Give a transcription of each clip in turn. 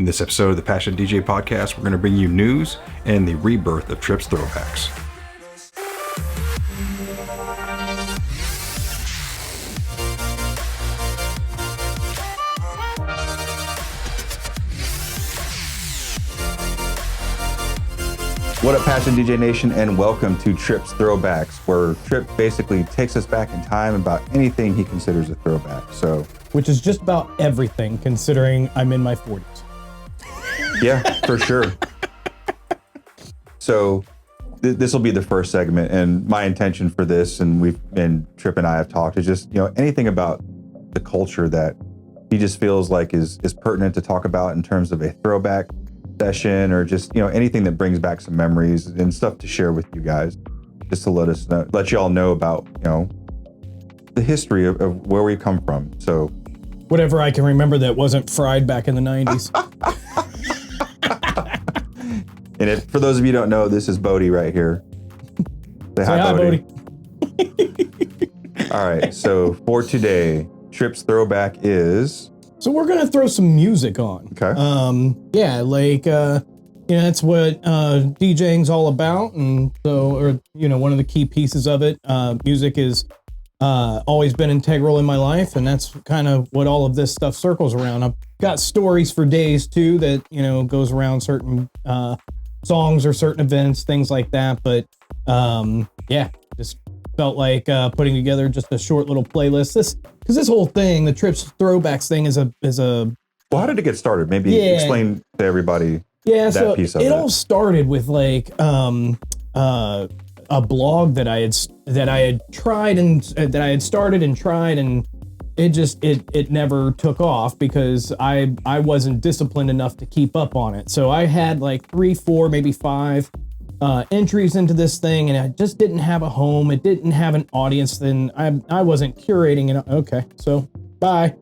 In this episode of the Passion DJ podcast, we're going to bring you news and the rebirth of Tripp's Throwbacks. What up, Passion DJ Nation, and welcome to Tripp's Throwbacks, where Tripp basically takes us back in time about anything he considers a throwback. Which is just about everything, considering I'm in my 40s. Yeah, for sure. So this will be the first segment, and my intention for this, and Tripp and I have talked, is just, anything about the culture that he just feels like is pertinent to talk about in terms of a throwback session, or just, anything that brings back some memories and stuff to share with you guys, just to let you all know about, the history of where we come from. So whatever I can remember that wasn't fried back in the 90s. And for those of you who don't know, this is Bodie right here. Say hi, Bodie. All right, so for today, Tripp's Throwback is... So we're gonna throw some music on. Okay. That's what DJing's all about, and so, one of the key pieces of it. Music is always been integral in my life, and that's kind of what all of this stuff circles around. I've got stories for days too that goes around certain songs or certain events, things like that. But just felt like putting together just a short little playlist. Because this whole thing, the Tripp's Throwbacks thing, is a. Well, how did it get started? Maybe explain to everybody. Yeah, that piece of it. It all started with like a blog that I had started and tried, and it never took off because I wasn't disciplined enough to keep up on it. So I had like 3, 4, maybe 5 entries into this thing, and I just didn't have a home. It didn't have an audience. Then I wasn't curating it. Okay, so bye.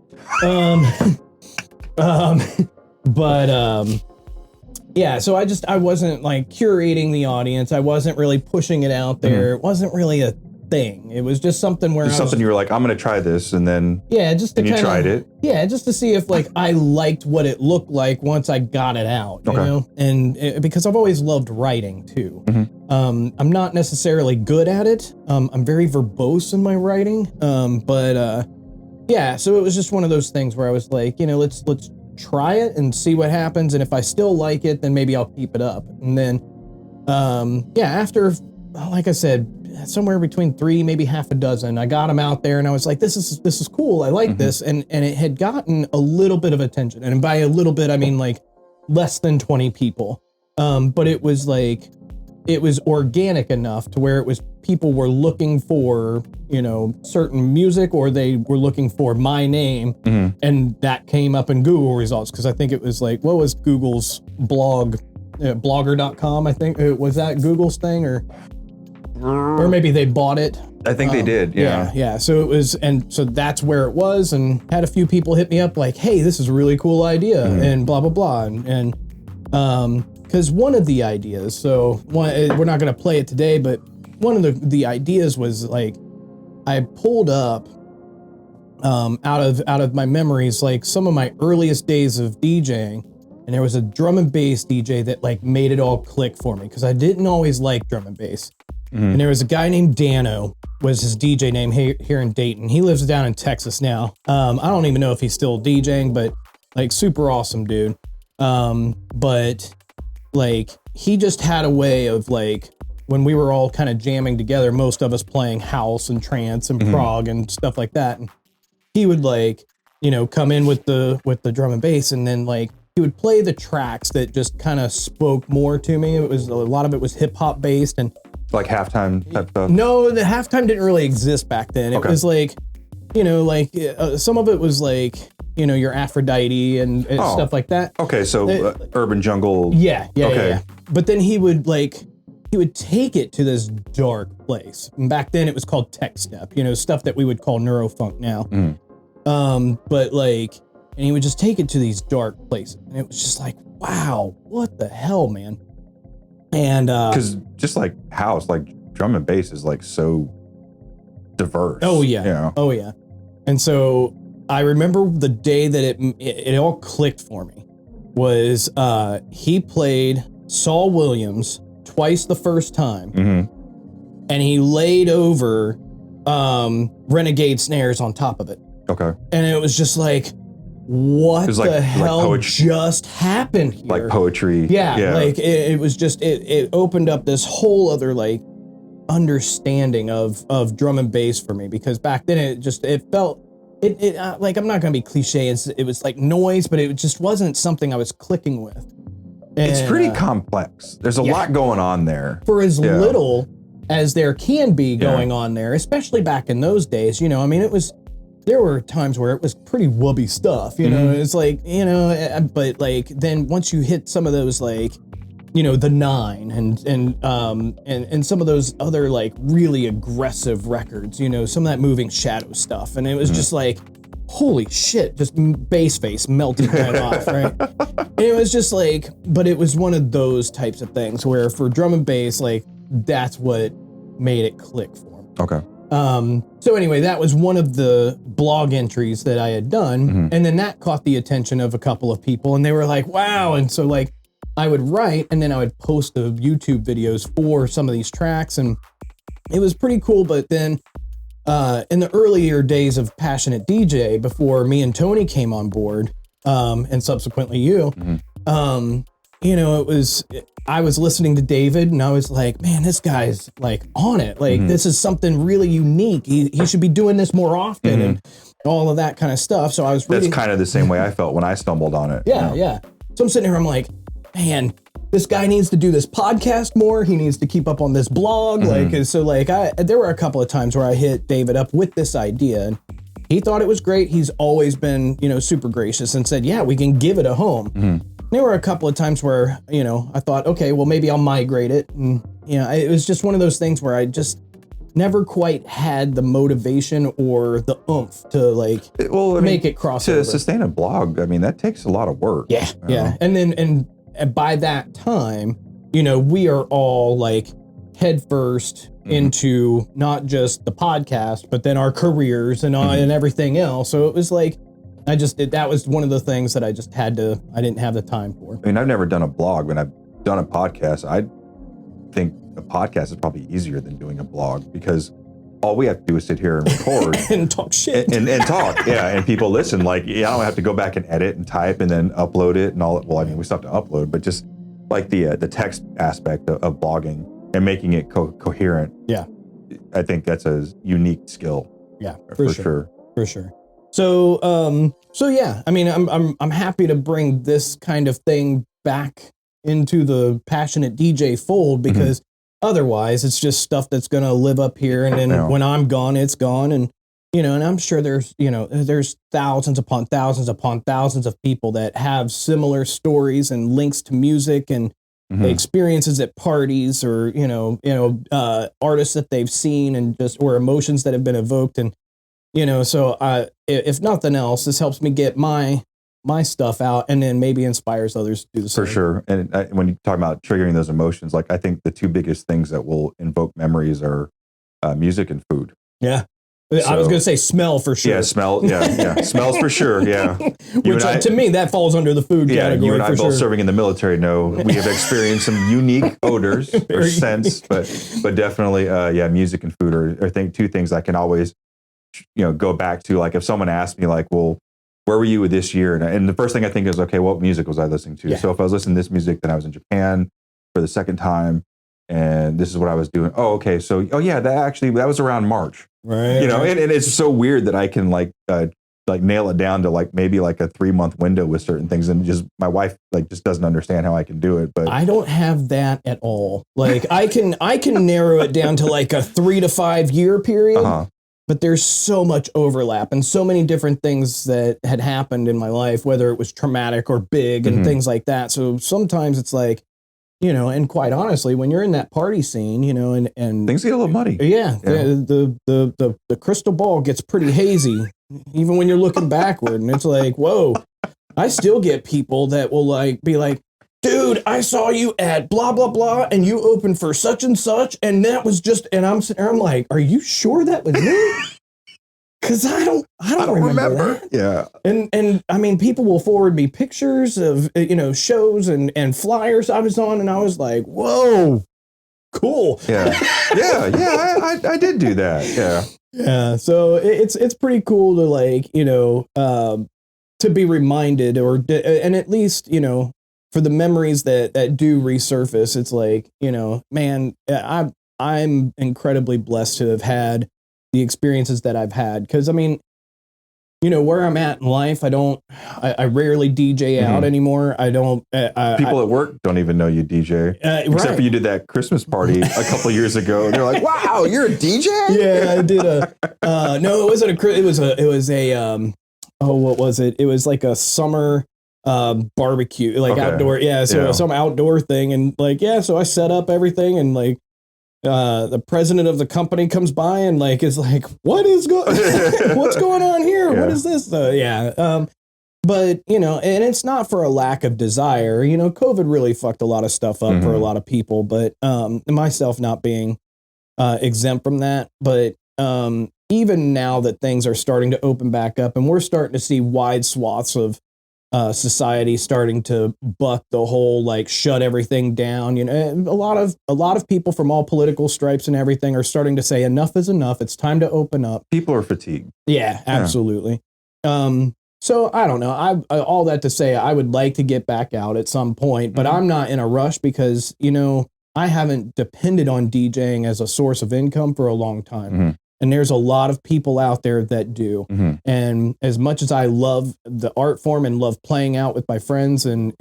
So I wasn't like curating the audience. I wasn't really pushing it out there. Mm-hmm. It wasn't really a thing. It was just something where you were like, I'm going to try this, and then tried it. Yeah, just to see if like I liked what it looked like once I got it out, and because I've always loved writing too. Mm-hmm. I'm not necessarily good at it. I'm very verbose in my writing. So it was just one of those things where I was like, let's try it and see what happens, and if I still like it, then maybe I'll keep it up. And then after, like I said, somewhere between 3, maybe half a dozen, I got them out there, and I was like, this is cool, I like this, and it had gotten a little bit of attention, and by a little bit I mean like less than 20 people, but it was organic enough to where people were looking for certain music, or they were looking for my name, mm-hmm. and that came up in Google results, because I think it was like, what was Google's blog, blogger.com, I think, was that Google's thing, or maybe they bought it. I think they did, yeah. Yeah, so it was, and so that's where it was, and had a few people hit me up like, hey, this is a really cool idea, mm-hmm. and blah, blah, blah, and because one of the ideas, we're not going to play it today, but one of the ideas was like, I pulled up out of my memories, like some of my earliest days of DJing, and there was a drum and bass DJ that like made it all click for me, because I didn't always like drum and bass. Mm-hmm. And there was a guy named Dano, was his DJ name here in Dayton. He lives down in Texas now. I don't even know if he's still DJing, but like super awesome dude. But like he just had a way of like, when we were all kind of jamming together, most of us playing house and trance and mm-hmm. prog and stuff like that. And he would like, come in with the drum and bass, and then like he would play the tracks that just kind of spoke more to me. It was a lot of it was hip hop based, and like halftime type stuff. No, the halftime didn't really exist back then. It was like, some of it was like, your Aphrodite and stuff like that. Okay, so urban jungle. Yeah. But then he would take it to this dark place. And back then it was called tech step, stuff that we would call neurofunk now. Mm. But like, and he would just take it to these dark places. And it was just like, wow, what the hell, man? And because just like house, like drum and bass is like so diverse. Oh yeah. Oh yeah. And so I remember the day that it all clicked for me was he played Saul Williams twice the first time, and he laid over Renegade snares on top of it. Okay. And it was just like, what the hell just happened here? Like poetry. Yeah. Like it was just, it opened up this whole other like understanding of drum and bass for me, because back then it felt, like, I'm not going to be cliche. It was like noise, but it just wasn't something I was clicking with. And, it's pretty complex. There's a lot going on there. For as little as there can be going on there, especially back in those days, you know, I mean, there were times where it was pretty wubby stuff, you know, it's like, you know, but like, then once you hit some of those, like, you know, the 9 and some of those other like really aggressive records, you know, some of that Moving Shadow stuff. And it was just like, holy shit, just bass face melted right off, right? And it was just like, but it was one of those types of things where for drum and bass, like, that's what made it click for me. Okay. So anyway, that was one of the blog entries that I had done. And then that caught the attention of a couple of people, and they were like, wow. And so like I would write, and then I would post the YouTube videos for some of these tracks, and it was pretty cool. But then in the earlier days of Passionate DJ, before me and Tony came on board, and subsequently you, you know, I was listening to David, and I was like, man, this guy's like on it. Like, this is something really unique. He should be doing this more often, and all of that kind of stuff. So I was That's kind of the same way I felt when I stumbled on it. Yeah, yeah. So I'm sitting here, I'm like, man, this guy needs to do this podcast more. He needs to keep up on this blog. Like, and so like there were a couple of times where I hit David up with this idea, and he thought it was great. He's always been, you know, super gracious and said, yeah, we can give it a home. There were a couple of times where, you know, I thought, okay, well, maybe I'll migrate it. And, you know, it was just one of those things where I just never quite had the motivation or the oomph to like make it cross to over. sustain a blog. I mean, that takes a lot of work. Yeah. Yeah. And by that time, you know, we are all like headfirst into not just the podcast, but then our careers and everything else. So it was like, that was one of the things that I didn't have the time for. I mean, I've never done a blog. When I've done a podcast, I think a podcast is probably easier than doing a blog, because all we have to do is sit here and record and talk shit and talk. Yeah. And people listen. Like, I don't have to go back and edit and type and then upload it and all. Well, I mean, we still have to upload, but just like the text aspect of blogging and making it coherent. Yeah. I think that's a unique skill. Yeah, for sure. For sure. So yeah, I mean, I'm happy to bring this kind of thing back into the Passionate DJ fold, because otherwise it's just stuff that's going to live up here. And then when I'm gone, it's gone. And, you know, and I'm sure there's thousands upon thousands upon thousands of people that have similar stories and links to music and experiences at parties, or, artists that they've seen and or emotions that have been evoked. And, you know, so if nothing else, this helps me get my stuff out, and then maybe inspires others to do the same. For sure. And when you talk about triggering those emotions, like, I think the two biggest things that will invoke memories are music and food. Yeah. I was going to say smell for sure. Yeah, smell. Yeah. Smells for sure. Yeah. Which to me, that falls under the food category. You and I, for both sure. serving in the military, know we have experienced some unique odors or scents, but definitely, music and food are I think two things I can always, go back to. Like, if someone asked me, like, well, where were you this year? And the first thing I think is, okay, what music was I listening to? Yeah. So if I was listening to this music, then I was in Japan for the second time, and this is what I was doing. Oh, okay. So, that was around March. Right. And it's so weird that I can like nail it down to like maybe like a 3-month window with certain things, and just my wife just doesn't understand how I can do it. But I don't have that at all. Like, I can narrow it down to like a 3 to 5 year period. But there's so much overlap and so many different things that had happened in my life, whether it was traumatic or big and things like that. So sometimes it's like, and quite honestly, when you're in that party scene, and things get a little muddy. Yeah. The crystal ball gets pretty hazy, even when you're looking backward. And it's like, whoa, I still get people that will be like, dude, I saw you at blah, blah, blah, and you opened for such and such, and that was just, and I'm sitting there, I'm like, are you sure that was me? Cause I don't remember that. Yeah. And I mean, people will forward me pictures of, shows and flyers I was on, and I was like, whoa, cool. Yeah. I did do that. Yeah. Yeah. So it's pretty cool to to be reminded and at least, for the memories that do resurface, it's like, man, I'm incredibly blessed to have had the experiences that I've had. Cause I mean, where I'm at in life, I rarely DJ out anymore. I don't, people at work don't even know you DJ, except for you did that Christmas party a couple years ago. They're like, wow, you're a DJ? Yeah, I did no, it wasn't it was what was it? It was like a summer barbecue, like outdoor. Yeah. So some outdoor thing. And so I set up everything, and the president of the company comes by and is like, what's going on here? Yeah. What is this? But and it's not for a lack of desire. COVID really fucked a lot of stuff up for a lot of people, but myself not being exempt from that. But even now that things are starting to open back up, and we're starting to see wide swaths of society starting to buck the whole shut everything down. A lot of people from all political stripes and everything are starting to say enough is enough. It's time to open up. People are fatigued. Yeah, absolutely. So I don't know. I all that to say, I would like to get back out at some point, but I'm not in a rush because I haven't depended on DJing as a source of income for a long time. And there's a lot of people out there that do. And as much as I love the art form and love playing out with my friends and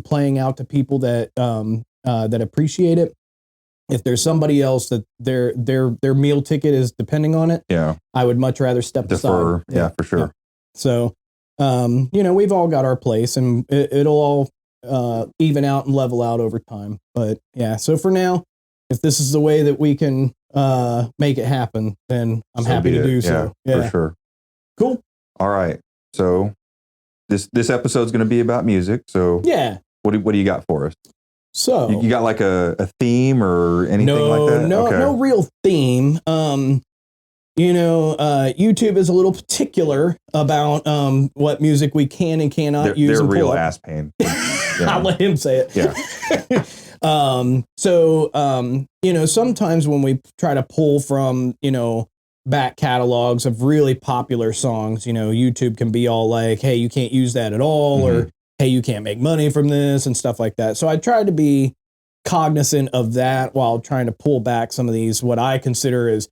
playing out to people that that appreciate it, if there's somebody else that their meal ticket is depending on it, I would much rather defer. Yeah, for sure. Yeah. So, we've all got our place, and it'll all even out and level out over time. But yeah, so for now, if this is the way that we can make it happen, then I'm happy to do so. Yeah, for sure. Cool. All right. So this episode's going to be about music. So yeah, what do you got for us? So you got a theme or anything like that? No real theme. YouTube is a little particular about what music we can and cannot use. They're real ass pain. I'll let him say it. Yeah. Sometimes when we try to pull from, back catalogs of really popular songs, YouTube can be all like, hey, you can't use that at all, or hey, you can't make money from this and stuff like that. So I try to be cognizant of that while trying to pull back some of these, what I consider as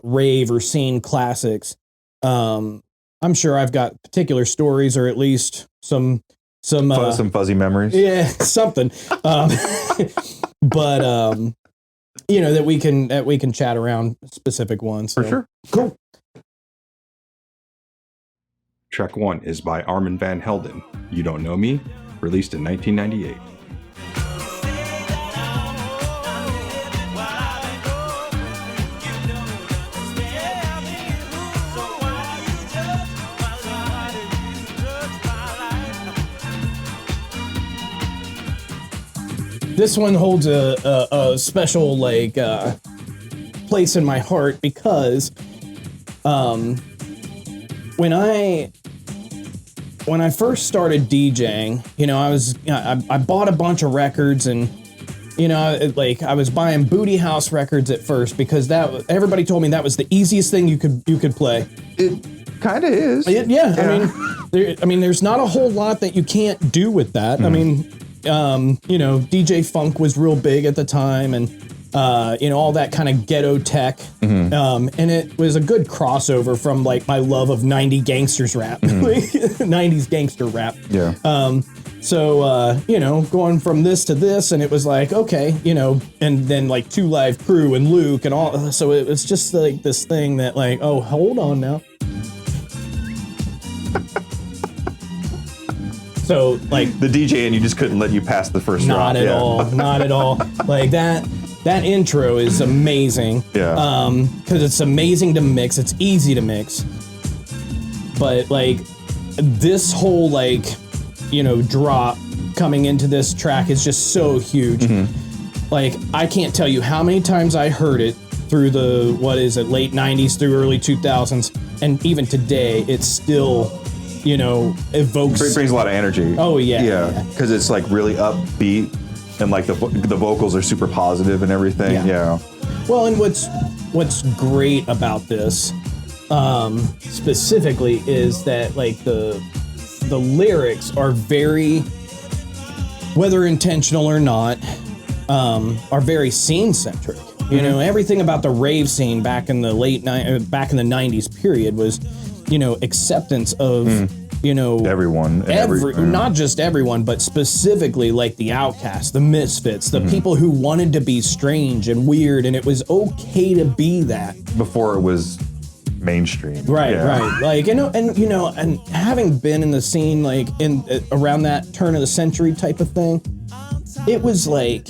rave or scene classics. I'm sure I've got particular stories, or at least some fuzzy memories. Yeah, something. But that we can chat around specific ones. So. For sure. Cool. Track 1 is by Armin van Helden. You Don't Know Me, released in 1998. This one holds a special place in my heart because when I first started DJing, I bought a bunch of records, and I was buying Booty House records at first because everybody told me that was the easiest thing you could play. It kind of is. Yeah. I mean, there's not a whole lot that you can't do with that. I mean, DJ Funk was real big at the time, and all that kind of ghetto tech. And it was a good crossover from my love of 90s gangsters rap, 90s gangster rap. Yeah. Going from this to this, and it was like, okay, and then Two Live Crew and Luke and all. So it was just this thing that oh, hold on now. So the DJ, and you just couldn't let you pass the first drop. Not at all. That intro is amazing. Yeah. Because it's amazing to mix. It's easy to mix. But this whole drop coming into this track is just so huge. I can't tell you how many times I heard it through the late 90s through early 2000s. and even today, it's still, you know, evokes. It brings a lot of energy. Oh yeah. Yeah, because it's like really upbeat, and like the vocals are super positive and everything. Yeah. Well, and what's great about this, specifically, is that like the lyrics are very, whether intentional or not, are very scene centric. You know, everything about the rave scene back in the back in the 90s period was, you know, acceptance of, you know, everyone, not just everyone, but specifically like the outcasts, the misfits, the people who wanted to be strange and weird, and it was okay to be that before it was mainstream. Right. Like, and having been in the scene, like in around that turn of the century type of thing, it was like,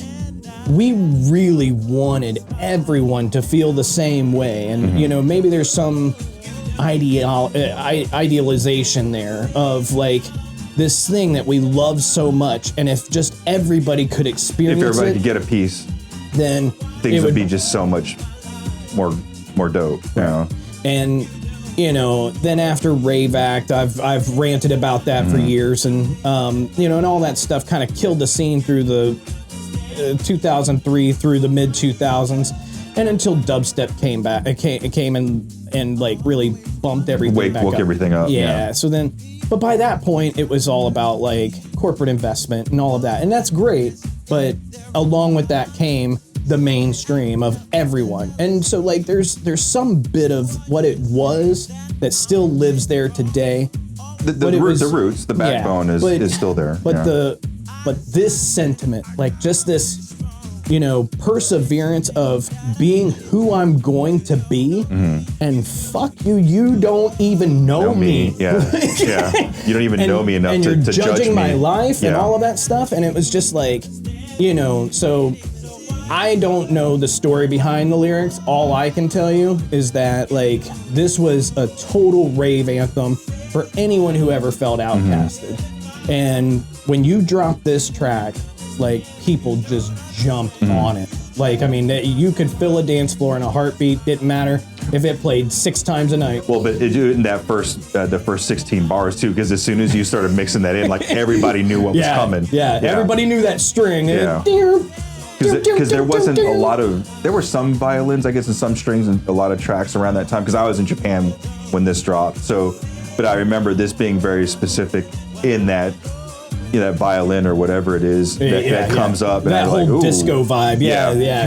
we really wanted everyone to feel the same way. And, you know, maybe there's some idealization there of like this thing that we love so much. And if just everybody could experience it. If everybody could get a piece, then things would be just so much more dope. You know? And, you know, then after Rave Act, I've ranted about that for years. And, you know, and all that stuff kind of killed the scene through the 2003 through the mid 2000s, and until dubstep came back, it came and like really bumped everything back woke up. everything up. Yeah. So then, but by that point, it was all about like corporate investment and all of that, and that's great. But along with that came the mainstream of everyone, and so like there's some bit of what it was that still lives there today. The roots, the backbone is still there. But this sentiment, like just this, you know, perseverance of being who I'm going to be, and fuck you, you don't even know me. Yeah. You don't even know me enough and to you're judge judging my me. life and all of that stuff. And it was just like, you know, so I don't know the story behind the lyrics. All I can tell you is that like this was a total rave anthem for anyone who ever felt outcasted. And when you drop this track, like people just jumped on it. Like, I mean, you could fill a dance floor in a heartbeat. Didn't matter if it played 6 times a night. Well, but in that the first 16 bars too, because as soon as you started mixing that in, like everybody knew what was coming. Yeah, everybody knew that string. Because there wasn't a lot of, there were some violins, I guess, and some strings and a lot of tracks around that time, because I was in Japan when this dropped. So, but I remember this being very specific in that, you know, that violin or whatever it is that comes up. And that whole like, disco vibe.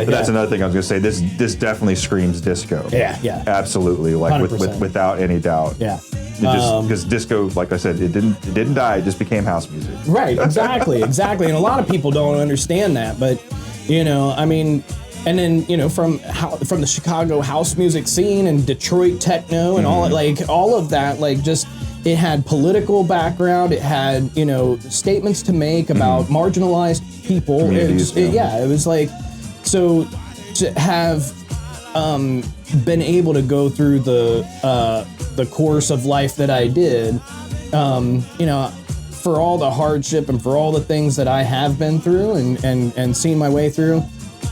But that's another thing I was going to say. This definitely screams disco. Yeah. Absolutely. Like without any doubt. Yeah. Because disco, like I said, it didn't die. It just became house music. Right. Exactly. And a lot of people don't understand that. But, you know, I mean, and then, you know, from the Chicago house music scene and Detroit techno and all of that, like just, it had political background. It had, you know, statements to make about marginalized people. It was like, so to have been able to go through the course of life that I did, you know, for all the hardship and for all the things that I have been through and seen my way through,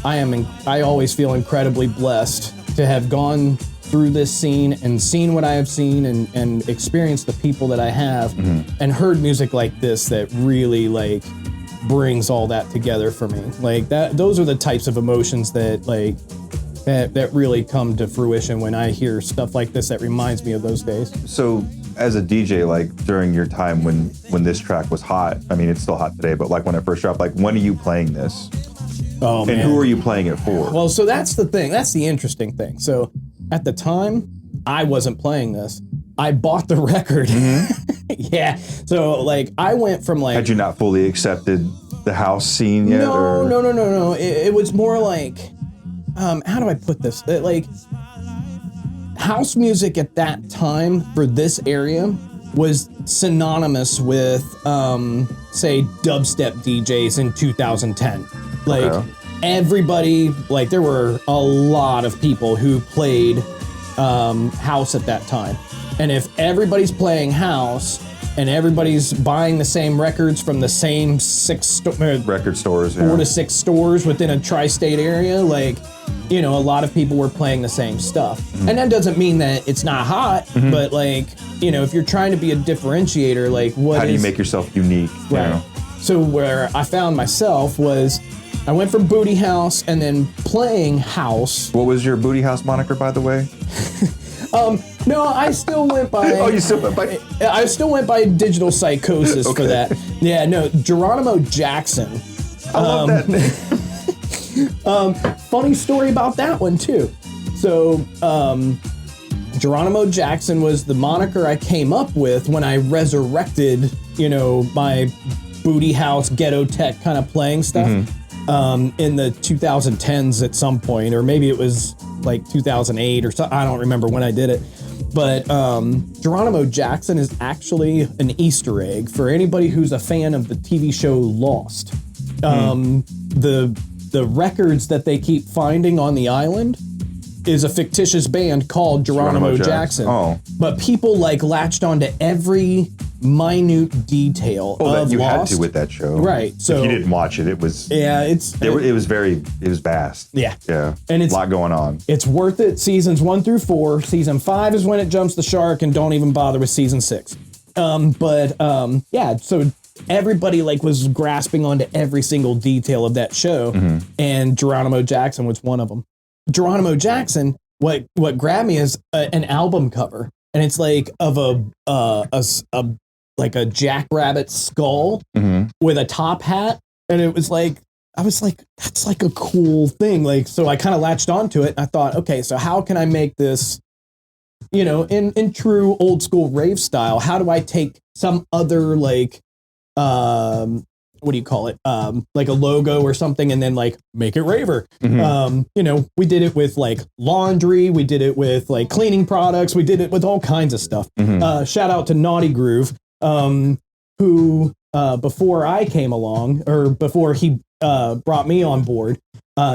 I always feel incredibly blessed to have gone through this scene and seen what I have seen and experienced the people that I have and heard music like this that really like brings all that together for me. Like those are the types of emotions that like that really come to fruition when I hear stuff like this that reminds me of those days. So as a DJ, like during your time when this track was hot, I mean, it's still hot today, but like when it first dropped, like when are you playing this? Oh, man. And who are you playing it for? Well, so that's the thing. That's the interesting thing. So at the time, I wasn't playing this. I bought the record. Yeah. So like I went from like. Had you not fully accepted the house scene yet? No. It was more like, how do I put this? Like house music at that time for this area was synonymous with, say, dubstep DJs in 2010. Like everybody, like there were a lot of people who played house at that time. And if everybody's playing house, and everybody's buying the same records from the same record stores, 4 to 6 stores within a tri-state area, like, you know, a lot of people were playing the same stuff. And that doesn't mean that it's not hot, but like, you know, if you're trying to be a differentiator, like how do you make yourself unique? You know? So where I found myself was I went from Booty House and then playing house. What was your Booty House moniker, by the way? No, I still went by. Oh, you still went by? I still went by Digital Psychosis for that. Yeah, no, Geronimo Jackson. I love that name. Funny story about that one too. So, Geronimo Jackson was the moniker I came up with when I resurrected, you know, my Booty House ghetto tech kind of playing stuff in the 2010s at some point, or maybe it was like 2008 or something. I don't remember when I did it. But Geronimo Jackson is actually an Easter egg for anybody who's a fan of the TV show Lost. The records that they keep finding on the island is a fictitious band called Geronimo Jackson. Oh. But people like latched onto every minute detail of that you Lost. had to with that show. Right. So if you didn't watch it, it was it was vast. Yeah. Yeah. And it's a lot going on. It's worth it. Seasons 1 through 4. Season 5 is when it jumps the shark, and don't even bother with season 6. Yeah, so everybody like was grasping onto every single detail of that show, and Geronimo Jackson was one of them. Geronimo Jackson, what grabbed me is an album cover, and it's like of a like a jackrabbit skull with a top hat, and it was like, I was like, that's like a cool thing. Like, so I kind of latched onto it, and I thought, okay, so how can I make this, you know, in true old school rave style? How do I take some other like, what do you call it? Like a logo or something, and then like make it raver. You know, we did it with like laundry, we did it with like cleaning products, we did it with all kinds of stuff. Shout out to Naughty Groove, who before I came along, or before he brought me on board,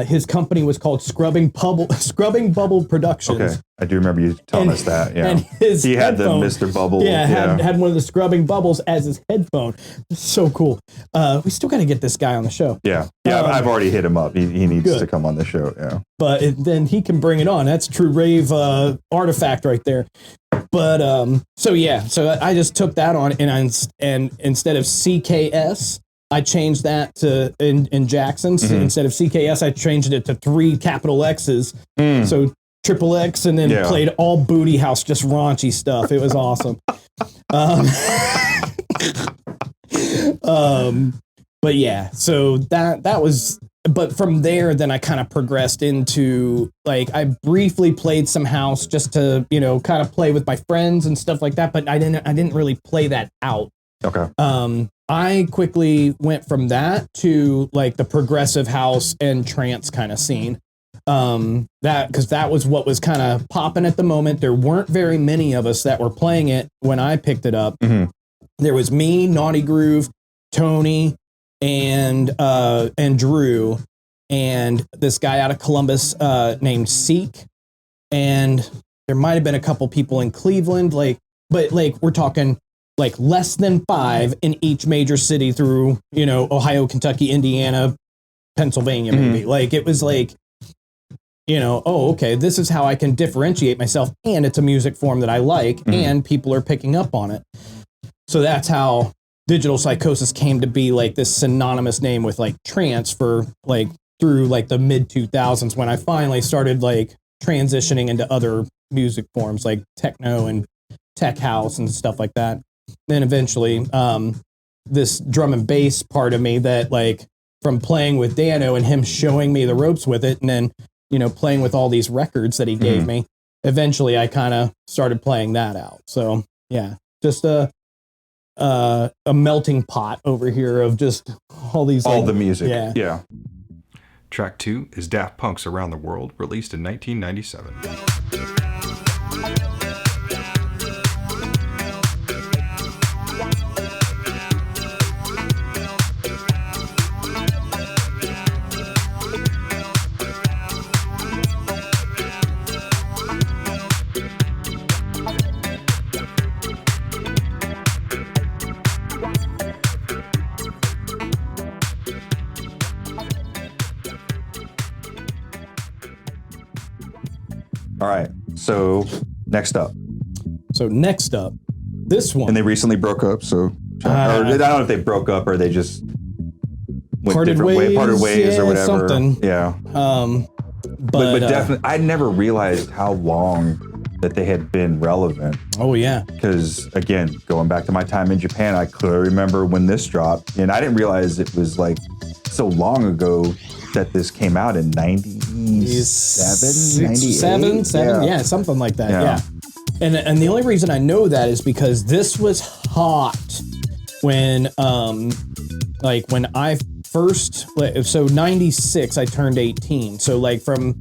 his company was called Scrubbing Bubble Productions. Okay, I do remember you telling us that. Yeah, and he had the Mr. Bubble. Yeah, had one of the Scrubbing Bubbles as his headphone. So cool. We still got to get this guy on the show. Yeah. I've already hit him up. He needs to come on the show. Yeah, but then he can bring it on. That's true rave artifact right there. But so I just took that on, and instead of CKS, I changed that to in Jackson's. Instead of CKS, I changed it to 3 capital X's. So triple X, and then played all Booty House, just raunchy stuff. It was awesome. But yeah, so that was. But from there, then I kind of progressed into like, I briefly played some house just to, you know, kind of play with my friends and stuff like that. But I didn't really play that out. Okay. I quickly went from that to like the progressive house and trance kind of scene. Because that was what was kind of popping at the moment. There weren't very many of us that were playing it when I picked it up. There was me, Naughty Groove, Tony, and Drew, and this guy out of Columbus named Seek, and there might have been a couple people in Cleveland, but we're talking like less than 5 in each major city through, you know, Ohio, Kentucky, Indiana, Pennsylvania, maybe. Like, it was like, you know, oh, okay, this is how I can differentiate myself, and it's a music form that I like, and people are picking up on it. So that's how Digital Psychosis came to be, like this synonymous name with like trance for like through like the mid 2000s, when I finally started like transitioning into other music forms like techno and tech house and stuff like that. Then eventually this drum and bass part of me that, like, from playing with Dano and him showing me the ropes with it, and then, you know, playing with all these records that he gave me, eventually I kind of started playing that out. So yeah, just a melting pot over here of just all these, all the music. Yeah. Track 2 is Daft Punk's Around the World, released in 1997. All right. So next up. This one. And they recently broke up. So I don't know if they broke up or they just went parted ways or whatever. Something. Yeah. But definitely, I never realized how long that they had been relevant. Oh yeah. Because again, going back to my time in Japan, I clearly remember when this dropped, and I didn't realize it was like so long ago that this came out in 97, 98? Yeah, something like that. Yeah. And the only reason I know that is because this was hot when when I first, so 96 I turned 18. So like from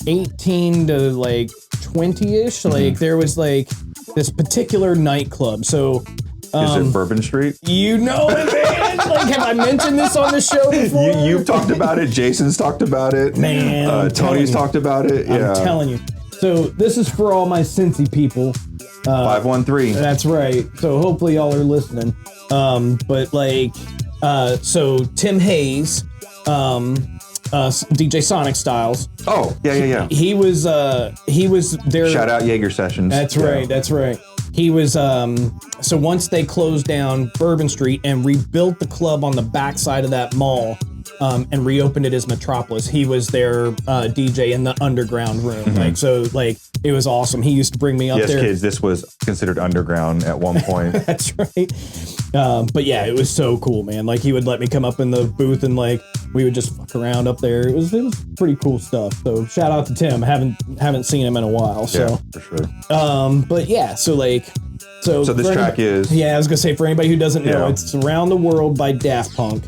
18 to like 20-ish, like there was like this particular nightclub. So is it Bourbon Street? You know it, man. Like, have I mentioned this on the show before? You've talked about it. Jason's talked about it. Man, Tony's talked about it. Yeah. I'm telling you. So this is for all my Cincy people. 513. That's right. So hopefully y'all are listening. But like, so Tim Hayes, DJ Sonic Styles. Oh, yeah. He was there. Shout out Jaeger Sessions. That's right. That's right. He was, so once they closed down Bourbon Street and rebuilt the club on the backside of that mall, and reopened it as Metropolis, he was their DJ in the underground room. Like, so like, it was awesome. He used to bring me up there. Yes, kids, this was considered underground at one point. That's right. But yeah, it was so cool, man. Like, he would let me come up in the booth and like, we would just fuck around up there. It was pretty cool stuff. So shout out to Tim. Haven't seen him in a while. So yeah, for sure. But yeah, so like, so this track is, I was gonna say, for anybody who doesn't know, it's Around the World by Daft Punk.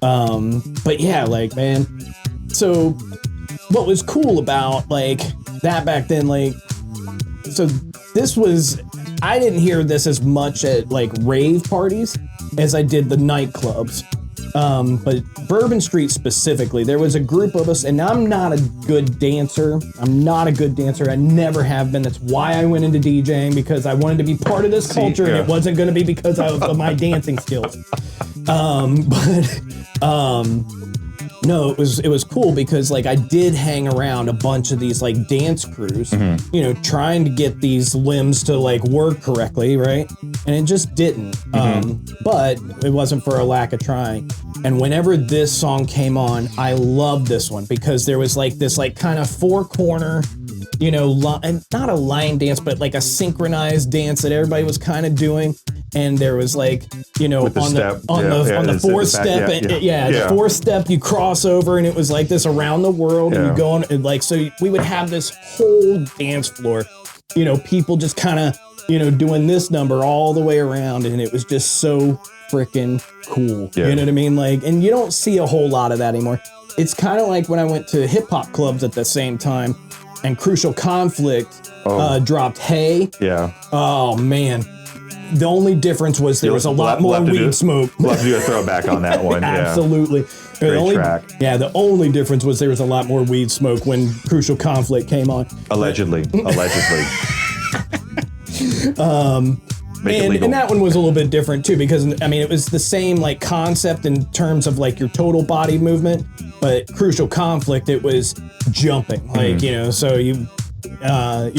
But yeah, like, man, so what was cool about like that back then, like, so this was, I didn't hear this as much at like rave parties as I did the nightclubs. But Bourbon Street specifically, there was a group of us, and I'm not a good dancer. I never have been. That's why I went into DJing, because I wanted to be part of this culture, and it wasn't going to be because of my dancing skills. No, it was cool because like I did hang around a bunch of these like dance crews, you know, trying to get these limbs to like work correctly, right? And it just didn't. But it wasn't for a lack of trying. And whenever this song came on, I loved this one because there was like this like kind of four corner, you know, and not a line dance, but like a synchronized dance that everybody was kind of doing. And there was like, you know, on the four step, the four step, you cross over, and it was like this around the world, and you go on, and like, so we would have this whole dance floor, you know, people just kind of, you know, doing this number all the way around, and it was just so freaking cool. You know what I mean? Like, and you don't see a whole lot of that anymore. It's kind of like when I went to hip hop clubs at the same time, and Crucial Conflict dropped Hey. Yeah. Oh man. The only difference was there was a lot more weed smoke. We'll have to do a throwback on that one. Absolutely. Great track. Yeah, the only difference was there was a lot more weed smoke when Crucial Conflict came on. Allegedly. And that one was a little bit different too, because I mean it was the same like concept in terms of like your total body movement, but Crucial Conflict, it was jumping, like you know, so you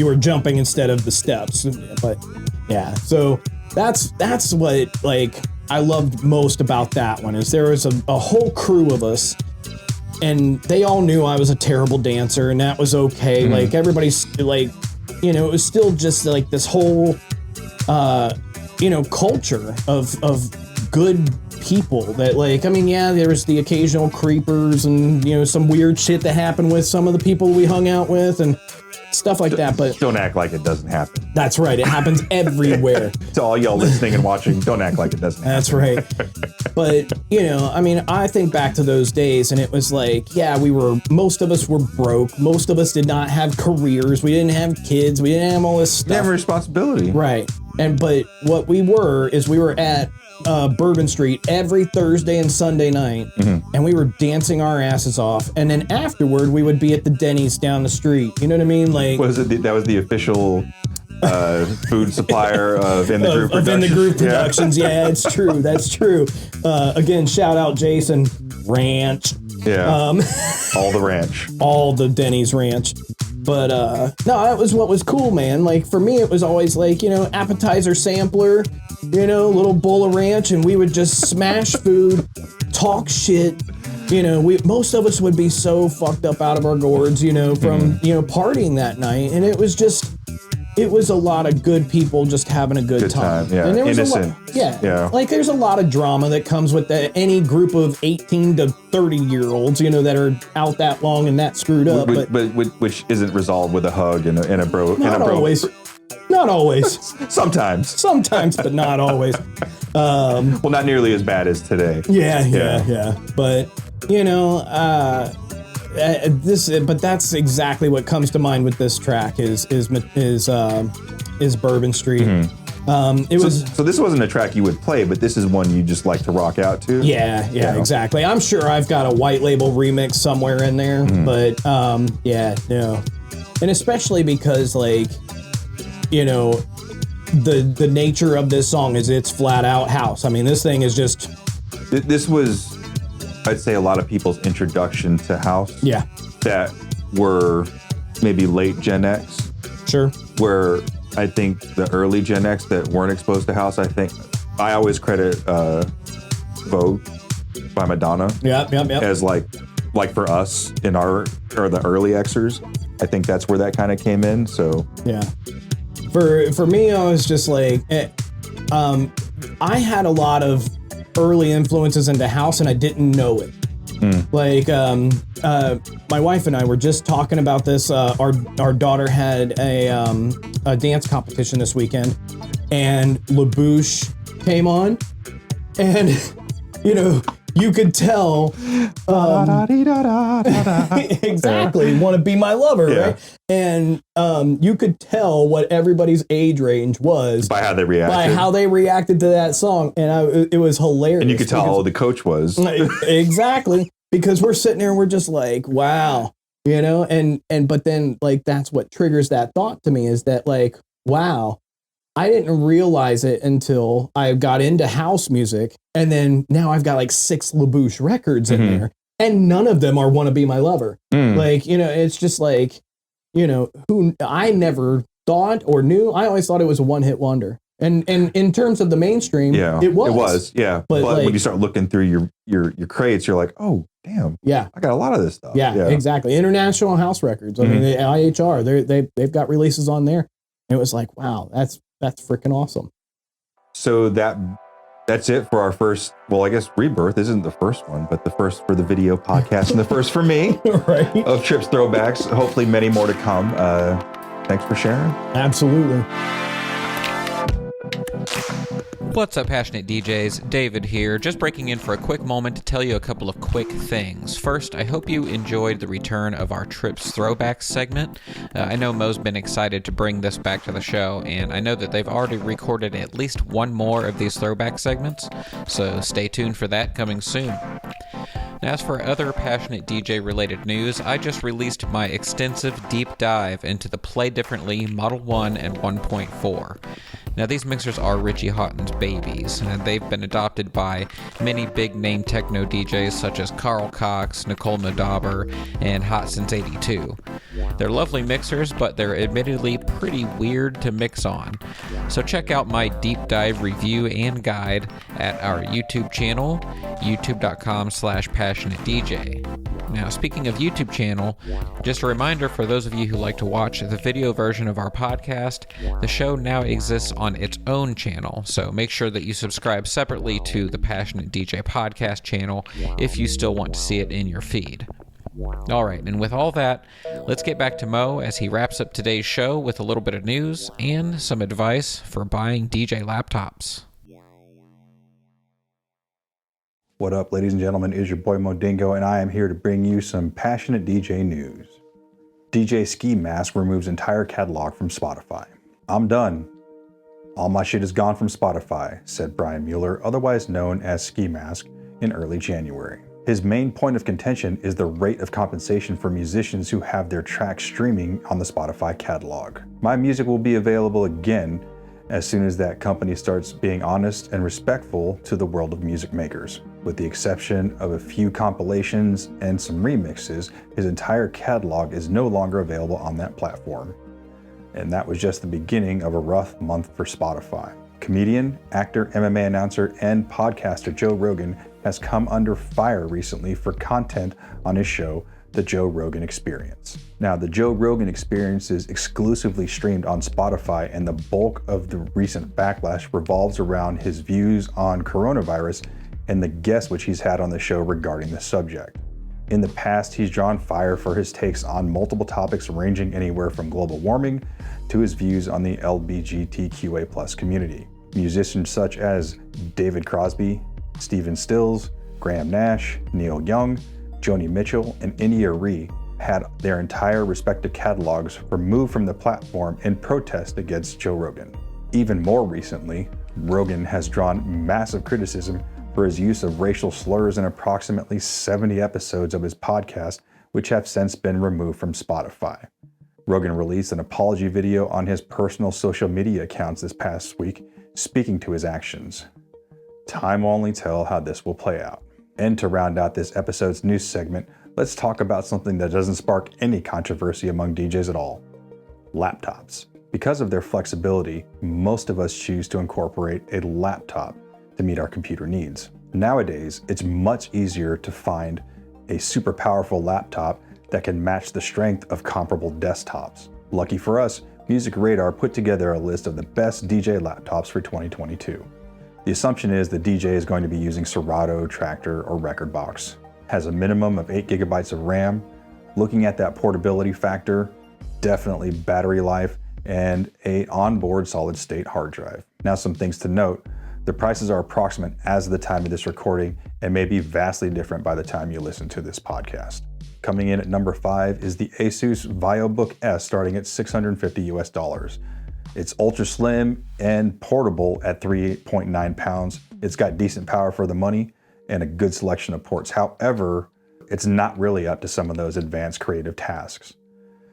were jumping instead of the steps. But yeah, so that's what like I loved most about that one, is there was a whole crew of us, and they all knew I was a terrible dancer, and that was okay. Like everybody's like, you know, it was still just like this whole you know, culture of good people that like, I mean, yeah, there was the occasional creepers and, you know, some weird shit that happened with some of the people we hung out with and stuff like that, but don't act like it doesn't happen. That's right. It happens everywhere. To all y'all listening and watching, don't act like it doesn't happen. That's right. But, you know, I mean, I think back to those days, and it was like, yeah, most of us were broke. Most of us did not have careers. We didn't have kids. We didn't have all this stuff. Didn't have responsibility. Right. But what we were at Bourbon Street every Thursday and Sunday night, and we were dancing our asses off. And then afterward, we would be at the Denny's down the street. You know what I mean? Like, that was the official food supplier of In the Group Productions. Of In the Group Productions. Yeah, it's true. That's true. Again, shout out Jason Ranch. Yeah. All the ranch. All the Denny's ranch. But no, that was what was cool, man. Like for me, it was always like, appetizer sampler, little bowl of ranch, and we would just smash food, talk shit. Most of us would be so fucked up out of our gourds, from partying that night, and it was a lot of good people just having a good time. Yeah, and there was innocent. Like there's a lot of drama that comes with any group of 18 to 30-year-olds, that are out that long and that screwed up. But which isn't resolved with a hug and a bro. Not always. Not always. Sometimes, but not always. Well, not nearly as bad as today. Yeah. But but that's exactly what comes to mind with this track is Bourbon Street. Mm-hmm. So this wasn't a track you would play, but this is one you just like to rock out to. Yeah, exactly. I'm sure I've got a white label remix somewhere in there, but no. And especially because the nature of this song is it's flat out house. I mean, this thing is just. This was, I'd say, a lot of people's introduction to house. Yeah. That were maybe late Gen X. Sure. Where I think the early Gen X that weren't exposed to house, I always credit Vogue by Madonna. Yep. As like for us in the early Xers. I think that's where that kind of came in. So yeah. For me, I was just like, I had a lot of early influences into house and I didn't know it. Like my wife and I were just talking about this. Our daughter had a dance competition this weekend, and LaBouche came on, and you could tell exactly want to be my lover, right? And you could tell what everybody's age range was by how they reacted to that song, and it was hilarious. And you could tell how old the coach was. Exactly, because we're sitting there and we're just like, wow, but then that's what triggers that thought to me is that wow, I didn't realize it until I got into house music, and then now I've got 6 LaBouche records in there, and none of them are "Wanna Be My Lover." It's just who I never thought or knew. I always thought it was a one-hit wonder, and in terms of the mainstream, it was. Yeah. But when you start looking through your crates, you're like, oh damn, I got a lot of this stuff. Yeah. Exactly. International House Records. I mean, the IHR, they've got releases on there. And it was like, wow, that's freaking awesome. So that's it for our first, well, I guess Rebirth isn't the first one, but the first for the video podcast and the first for me right. of Trips Throwbacks. Hopefully many more to come. Thanks for sharing. Absolutely. What's up, passionate DJs? David here, just breaking in for a quick moment to tell you a couple of quick things. First, I hope you enjoyed the return of our Trips Throwbacks segment. I know Mo's been excited to bring this back to the show, and I know that they've already recorded at least one more of these throwback segments, so stay tuned for that coming soon. Now, as for other passionate DJ related news, I just released my extensive deep dive into the Play Differently Model 1 and 1.4. Now, these mixers are Richie Houghton's babies, and they've been adopted by many big name techno DJs such as Carl Cox, Nicole Madauber, and Hot Since 82. They're lovely mixers, but they're admittedly pretty weird to mix on. So check out my deep dive review and guide at our YouTube channel, youtube.com/passionatedj. Now, speaking of YouTube channel, just a reminder for those of you who like to watch the video version of our podcast, the show now exists on its own channel, so make sure that you subscribe separately to the Passionate DJ podcast channel if you still want to see it in your feed. Alright, and with all that, let's get back to Mo as he wraps up today's show with a little bit of news and some advice for buying DJ laptops. What up, ladies and gentlemen? Is your boy Mo Dingo, and I am here to bring you some passionate DJ news. DJ Ski Mask removes entire catalog from Spotify. I'm done. All my shit is gone from Spotify, said Brian Mueller, otherwise known as Ski Mask, in early January. His main point of contention is the rate of compensation for musicians who have their tracks streaming on the Spotify catalog. My music will be available again as soon as that company starts being honest and respectful to the world of music makers. With the exception of a few compilations and some remixes, his entire catalog is no longer available on that platform. And that was just the beginning of a rough month for Spotify. Comedian, actor, MMA announcer, and podcaster Joe Rogan has come under fire recently for content on his show, The Joe Rogan Experience. Now, The Joe Rogan Experience is exclusively streamed on Spotify, and the bulk of the recent backlash revolves around his views on coronavirus and the guests which he's had on the show regarding the subject. In the past, he's drawn fire for his takes on multiple topics ranging anywhere from global warming to his views on the LGBTQA+ community. Musicians such as David Crosby, Stephen Stills, Graham Nash, Neil Young, Joni Mitchell, and India Ree had their entire respective catalogs removed from the platform in protest against Joe Rogan. Even more recently, Rogan has drawn massive criticism for his use of racial slurs in approximately 70 episodes of his podcast, which have since been removed from Spotify. Rogan released an apology video on his personal social media accounts this past week, speaking to his actions. Time will only tell how this will play out. And to round out this episode's news segment, let's talk about something that doesn't spark any controversy among DJs at all: laptops. Because of their flexibility, most of us choose to incorporate a laptop to meet our computer needs. Nowadays, it's much easier to find a super powerful laptop that can match the strength of comparable desktops. Lucky for us, MusicRadar put together a list of the best DJ laptops for 2022. The assumption is the DJ is going to be using Serato, Tractor, or Rekordbox. Has a minimum of 8 GB of RAM. Looking at that portability factor, definitely battery life, and an onboard solid-state hard drive. Now, some things to note. The prices are approximate as of the time of this recording and may be vastly different by the time you listen to this podcast. Coming in at number 5 is the Asus VaioBook S, starting at $650 US. It's ultra slim and portable at 3.9 pounds. It's got decent power for the money and a good selection of ports. However, it's not really up to some of those advanced creative tasks.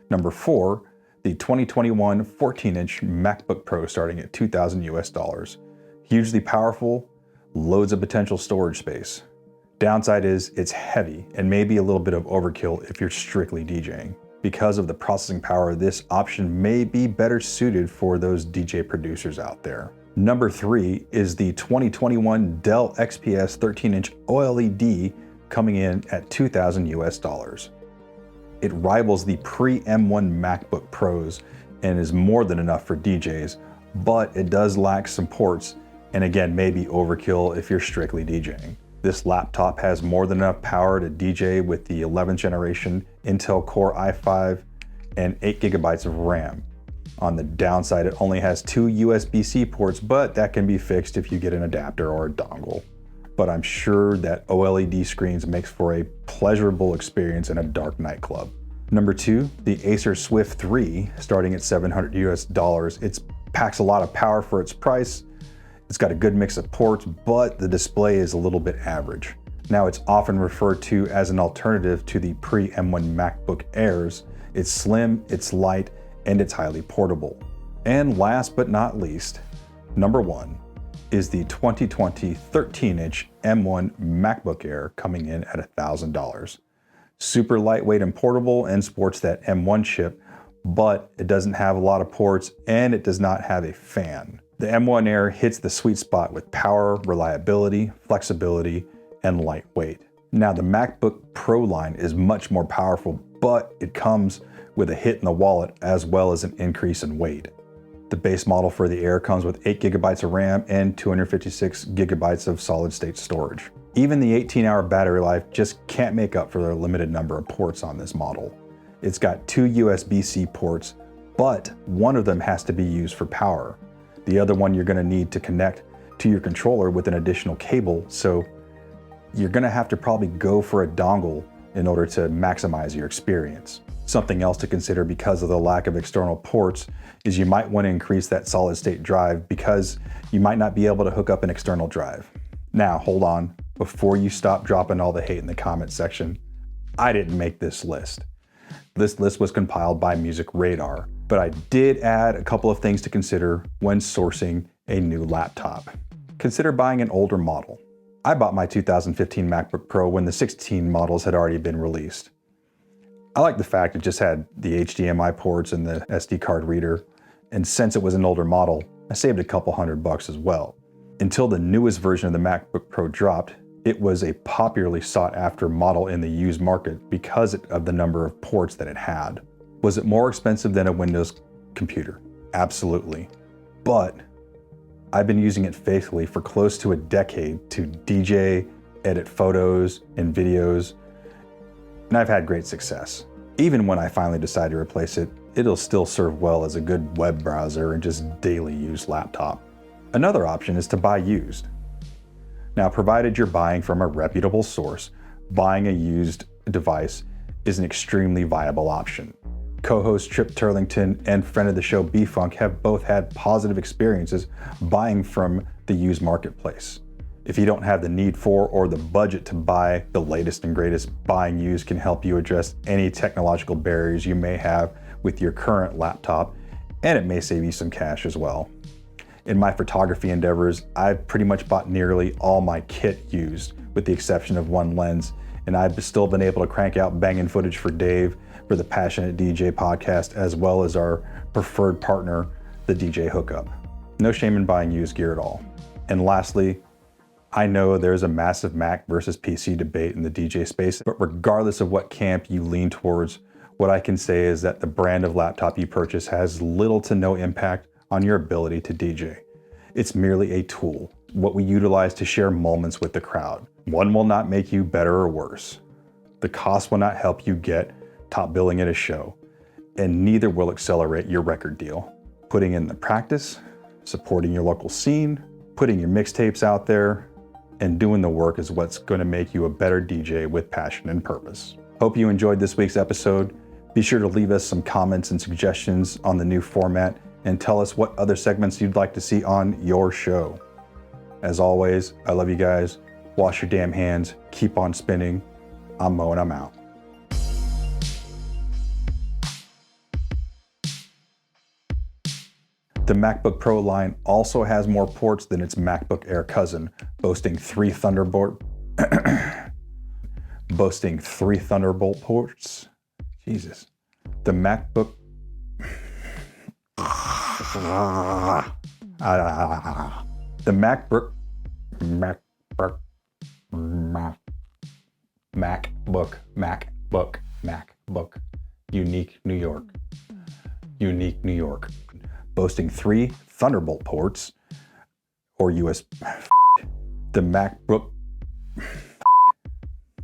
Number 4, the 2021 14-inch MacBook Pro, starting at $2,000 US. Hugely powerful, loads of potential storage space. Downside is it's heavy and maybe a little bit of overkill if you're strictly DJing. Because of the processing power, this option may be better suited for those DJ producers out there. Number 3 is the 2021 Dell XPS 13-inch OLED, coming in at $2,000 US. It rivals the pre-M1 MacBook Pros and is more than enough for DJs, but it does lack some ports, and again, maybe overkill if you're strictly DJing. This laptop has more than enough power to DJ with the 11th generation Intel Core i5 and 8 GB of RAM. On the downside, it only has 2 USB-C ports, but that can be fixed if you get an adapter or a dongle. But I'm sure that OLED screens makes for a pleasurable experience in a dark nightclub. Number 2, the Acer Swift 3, starting at $700 US. It packs a lot of power for its price. It's got a good mix of ports, but the display is a little bit average. Now, it's often referred to as an alternative to the pre-M1 MacBook Airs. It's slim, it's light, and it's highly portable. And last but not least, number 1 is the 2020 13-inch M1 MacBook Air, coming in at $1,000. Super lightweight and portable, and sports that M1 chip, but it doesn't have a lot of ports and it does not have a fan. The M1 Air hits the sweet spot with power, reliability, flexibility, and lightweight. Now, the MacBook Pro line is much more powerful, but it comes with a hit in the wallet as well as an increase in weight. The base model for the Air comes with 8 GB of RAM and 256 GB of solid-state storage. Even the 18-hour battery life just can't make up for the limited number of ports on this model. It's got 2 USB-C ports, but one of them has to be used for power. The other one you're going to need to connect to your controller with an additional cable, so you're going to have to probably go for a dongle in order to maximize your experience. Something else to consider because of the lack of external ports is you might want to increase that solid state drive because you might not be able to hook up an external drive. Now, hold on, before you stop dropping all the hate in the comment section, I didn't make this list. This list was compiled by MusicRadar. But I did add a couple of things to consider when sourcing a new laptop. Consider buying an older model. I bought my 2015 MacBook Pro when the 16 models had already been released. I like the fact it just had the HDMI ports and the SD card reader, and since it was an older model, I saved a couple $100 as well. Until the newest version of the MacBook Pro dropped, it was a popularly sought after model in the used market because of the number of ports that it had. Was it more expensive than a Windows computer? Absolutely. But I've been using it faithfully for close to a decade to DJ, edit photos and videos, and I've had great success. Even when I finally decide to replace it, it'll still serve well as a good web browser and just daily use laptop. Another option is to buy used. Now, provided you're buying from a reputable source, buying a used device is an extremely viable option. Co-host Trip Turlington and friend of the show B-Funk have both had positive experiences buying from the used marketplace. If you don't have the need for or the budget to buy the latest and greatest, buying used can help you address any technological barriers you may have with your current laptop, and it may save you some cash as well. In my photography endeavors, I've pretty much bought nearly all my kit used, with the exception of one lens, and I've still been able to crank out banging footage for Dave, for the Passionate DJ podcast, as well as our preferred partner, the DJ Hookup. No shame in buying used gear at all. And lastly, I know there's a massive Mac versus PC debate in the DJ space, but regardless of what camp you lean towards, what I can say is that the brand of laptop you purchase has little to no impact on your ability to DJ. It's merely a tool, what we utilize to share moments with the crowd. One will not make you better or worse. The cost will not help you get top billing at a show, and neither will accelerate your record deal. Putting in the practice, supporting your local scene, putting your mixtapes out there, and doing the work is what's going to make you a better DJ with passion and purpose. Hope you enjoyed this week's episode. Be sure to leave us some comments and suggestions on the new format and tell us what other segments you'd like to see on your show. As always, I love you guys. Wash your damn hands. Keep on spinning. I'm Mo and I'm out. The MacBook Pro line also has more ports than its MacBook Air cousin, boasting three Thunderbolt ports. Jesus. The MacBook Unique New York. Boasting three Thunderbolt ports, or USB. The MacBook.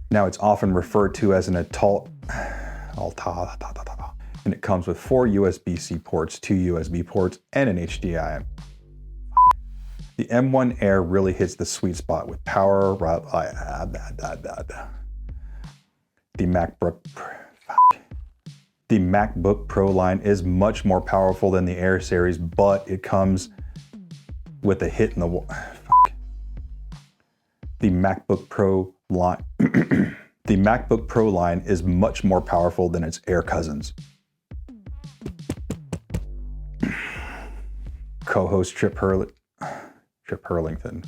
Now it's often referred to as an and it comes with 4 USB-C ports, 2 USB ports, and an HDMI. The M1 Air really hits the sweet spot with power. The MacBook Pro line is much more powerful than the Air series, but it comes with a hit in the wall. The MacBook Pro line. The MacBook Pro line is much more powerful than its Air cousins. Co-host Trip Hurlington.